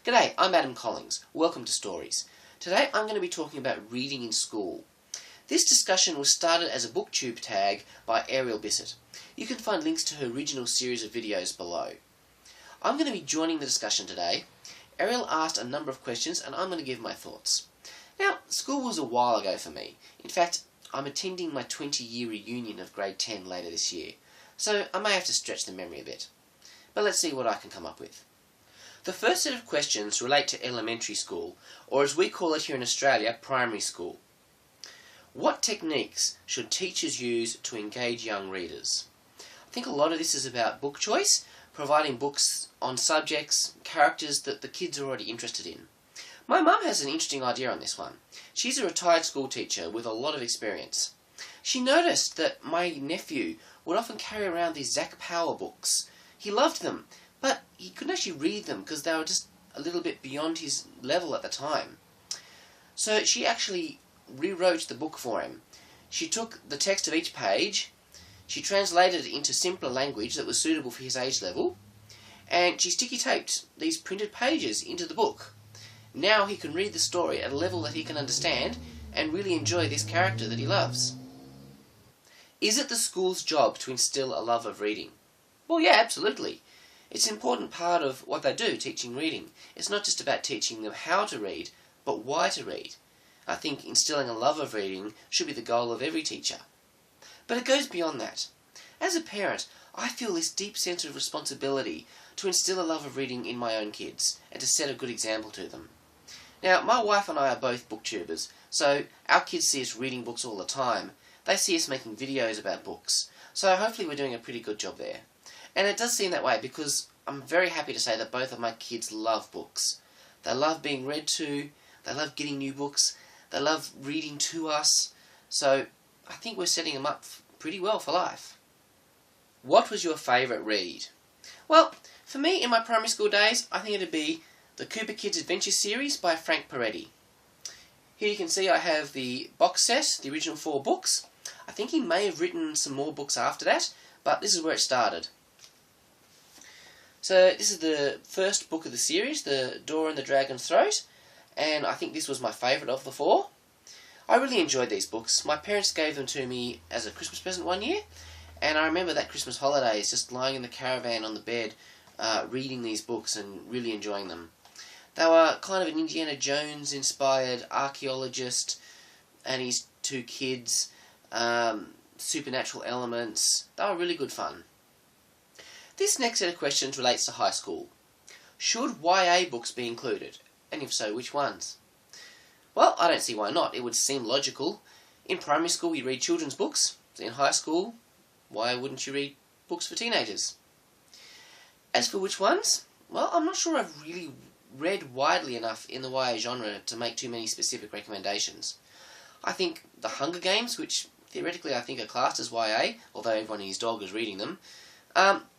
G'day, I'm Adam Collins. Welcome to Stories. Today I'm going to be talking about reading in school. This discussion was started as a booktube tag by Ariel Bissett. You can find links to her original series of videos below. I'm going to be joining the discussion today. Ariel asked a number of questions and I'm going to give my thoughts. Now, school was a while ago for me. In fact, I'm attending my 20-year reunion of grade 10 later this year, so I may have to stretch the memory a bit. But let's see what I can come up with. The first set of questions relate to elementary school, or as we call it here in Australia, primary school. What techniques should teachers use to engage young readers? I think a lot of this is about book choice, providing books on subjects, characters that the kids are already interested in. My mum has an interesting idea on this one. She's a retired school teacher with a lot of experience. She noticed that my nephew would often carry around these Zac Power books. He loved them, but he couldn't actually read them because they were just a little bit beyond his level at the time. So she actually rewrote the book for him. She took the text of each page, she translated it into simpler language that was suitable for his age level, and she sticky taped these printed pages into the book. Now he can read the story at a level that he can understand and really enjoy this character that he loves. Is it the school's job to instill a love of reading? Well, yeah, absolutely. It's an important part of what they do, teaching reading. It's not just about teaching them how to read, but why to read. I think instilling a love of reading should be the goal of every teacher. But it goes beyond that. As a parent, I feel this deep sense of responsibility to instill a love of reading in my own kids and to set a good example to them. Now, my wife and I are both booktubers, so our kids see us reading books all the time. They see us making videos about books, so hopefully we're doing a pretty good job there. And it does seem that way because I'm very happy to say that both of my kids love books. They love being read to, they love getting new books, they love reading to us, so I think we're setting them up pretty well for life. What was your favourite read? Well, for me in my primary school days, I think it'd be the Cooper Kids Adventure series by Frank Peretti. Here you can see I have the box set, the original 4 books. I think he may have written some more books after that, but this is where it started. So this is the first book of the series, The Door in the Dragon's Throat, and I think this was my favourite of the 4. I really enjoyed these books. My parents gave them to me as a Christmas present one year, and I remember that Christmas holidays just lying in the caravan on the bed reading these books and really enjoying them. They were kind of an Indiana Jones inspired archaeologist and his 2 kids, supernatural elements. They were really good fun. This next set of questions relates to high school. Should YA books be included? And if so, which ones? Well, I don't see why not. It would seem logical. In primary school we read children's books. In high school, why wouldn't you read books for teenagers? As for which ones? Well, I'm not sure I've really read widely enough in the YA genre to make too many specific recommendations. I think The Hunger Games, which theoretically I think are classed as YA, although everyone and his dog is reading them,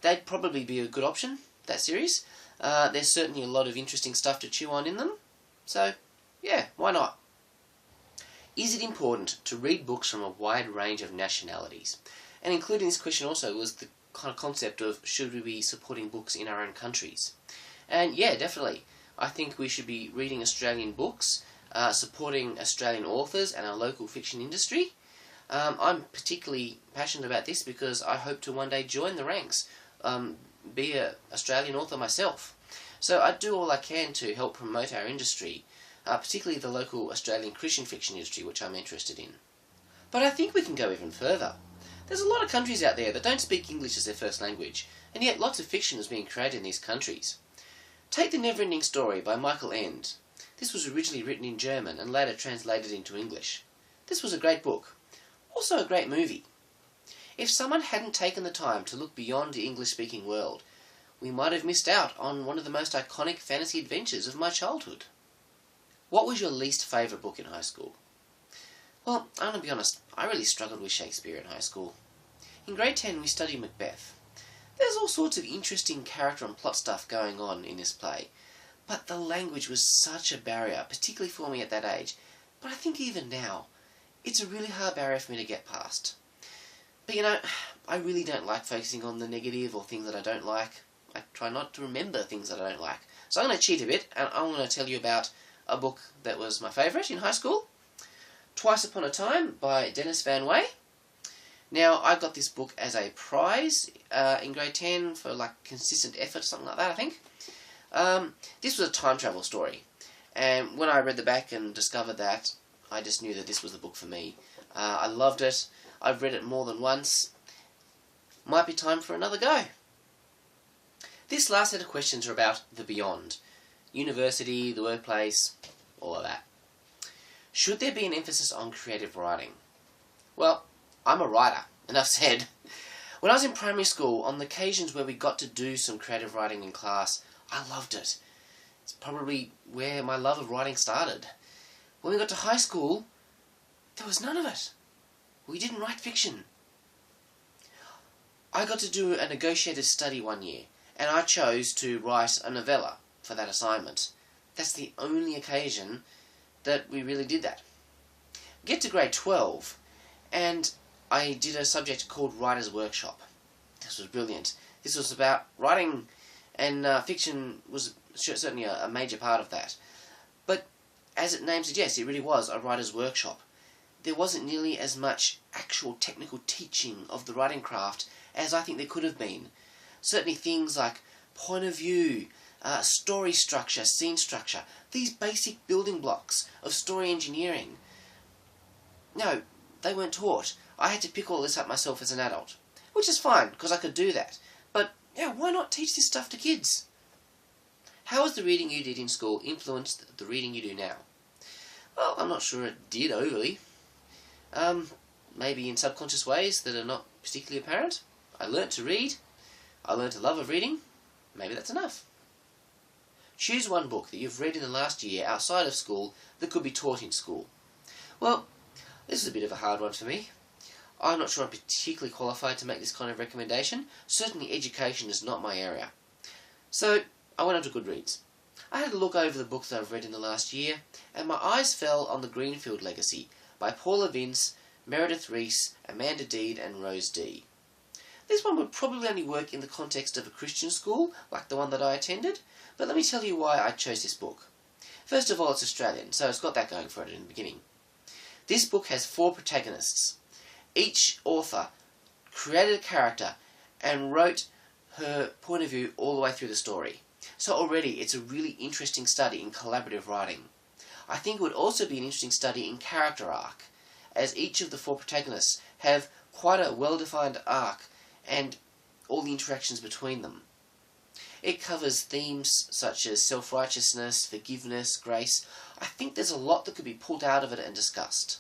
they'd probably be a good option, that series. There's certainly a lot of interesting stuff to chew on in them, so yeah, why not? Is it important to read books from a wide range of nationalities? And included in this question also was the kind of concept of should we be supporting books in our own countries? And yeah, definitely. I think we should be reading Australian books, supporting Australian authors and our local fiction industry. I'm particularly passionate about this because I hope to one day join the ranks, be an Australian author myself. So I do all I can to help promote our industry, particularly the local Australian Christian fiction industry, which I'm interested in. But I think we can go even further. There's a lot of countries out there that don't speak English as their first language, and yet lots of fiction is being created in these countries. Take The Neverending Story by Michael Ende. This was originally written in German and later translated into English. This was a great book. Also a great movie. If someone hadn't taken the time to look beyond the English-speaking world, we might have missed out on one of the most iconic fantasy adventures of my childhood. What was your least favourite book in high school? Well, I'm going to be honest, I really struggled with Shakespeare in high school. In grade 10 we studied Macbeth. There's all sorts of interesting character and plot stuff going on in this play, but the language was such a barrier, particularly for me at that age, but I think even now, it's a really hard barrier for me to get past. But you know, I really don't like focusing on the negative or things that I don't like. I try not to remember things that I don't like. So I'm going to cheat a bit, and I'm going to tell you about a book that was my favourite in high school, Twice Upon a Time by Dennis Van Way. Now, I got this book as a prize in grade 10 for like consistent effort, something like that, I think. This was a time travel story, and when I read the back and discovered that, I just knew that this was the book for me. I loved it. I've read it more than once. Might be time for another go. This last set of questions are about the beyond. University, the workplace, all of that. Should there be an emphasis on creative writing? Well, I'm a writer, enough said. When I was in primary school, on the occasions where we got to do some creative writing in class, I loved it. It's probably where my love of writing started. When we got to high school, there was none of it. We didn't write fiction. I got to do a negotiated study one year, and I chose to write a novella for that assignment. That's the only occasion that we really did that. Get to grade 12, and I did a subject called Writer's Workshop. This was brilliant. This was about writing, and fiction was certainly a major part of that. But as its name suggests, it really was a writer's workshop. There wasn't nearly as much actual technical teaching of the writing craft as I think there could have been. Certainly things like point of view, story structure, scene structure, these basic building blocks of story engineering. No, they weren't taught. I had to pick all this up myself as an adult, which is fine, because I could do that. But, yeah, why not teach this stuff to kids? How has the reading you did in school influenced the reading you do now? Well, I'm not sure it did overly. Maybe in subconscious ways that are not particularly apparent. I learnt to read. I learnt a love of reading. Maybe that's enough. Choose one book that you've read in the last year outside of school that could be taught in school. Well, this is a bit of a hard one for me. I'm not sure I'm particularly qualified to make this kind of recommendation. Certainly education is not my area. So, I went on to Goodreads. I had a look over the books that I've read in the last year, and my eyes fell on The Greenfield Legacy by Paula Vince, Meredith Rees, Amanda Deed and Rose D. This one would probably only work in the context of a Christian school, like the one that I attended, but let me tell you why I chose this book. First of all, it's Australian, so it's got that going for it in the beginning. This book has 4 protagonists. Each author created a character and wrote her point of view all the way through the story. So already it's a really interesting study in collaborative writing. I think it would also be an interesting study in character arc, as each of the 4 protagonists have quite a well-defined arc and all the interactions between them. It covers themes such as self-righteousness, forgiveness, grace. I think there's a lot that could be pulled out of it and discussed.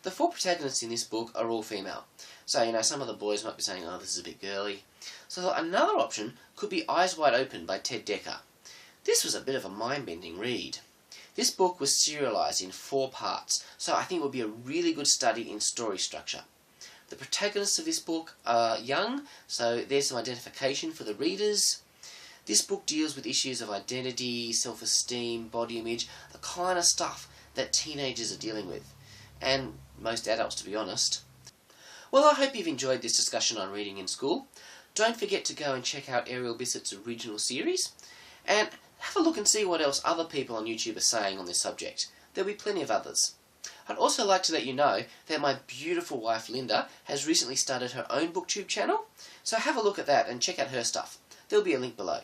The 4 protagonists in this book are all female. So, some of the boys might be saying, oh, this is a bit girly. So another option could be Eyes Wide Open by Ted Dekker. This was a bit of a mind-bending read. This book was serialised in 4 parts, so I think it would be a really good study in story structure. The protagonists of this book are young, so there's some identification for the readers. This book deals with issues of identity, self-esteem, body image, the kind of stuff that teenagers are dealing with, and most adults, to be honest. Well, I hope you've enjoyed this discussion on reading in school. Don't forget to go and check out Ariel Bissett's original series, and have a look and see what else other people on YouTube are saying on this subject. There'll be plenty of others. I'd also like to let you know that my beautiful wife Linda has recently started her own BookTube channel, so have a look at that and check out her stuff. There'll be a link below.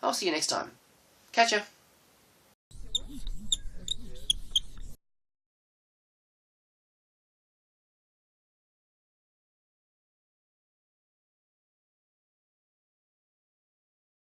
I'll see you next time. Catch ya!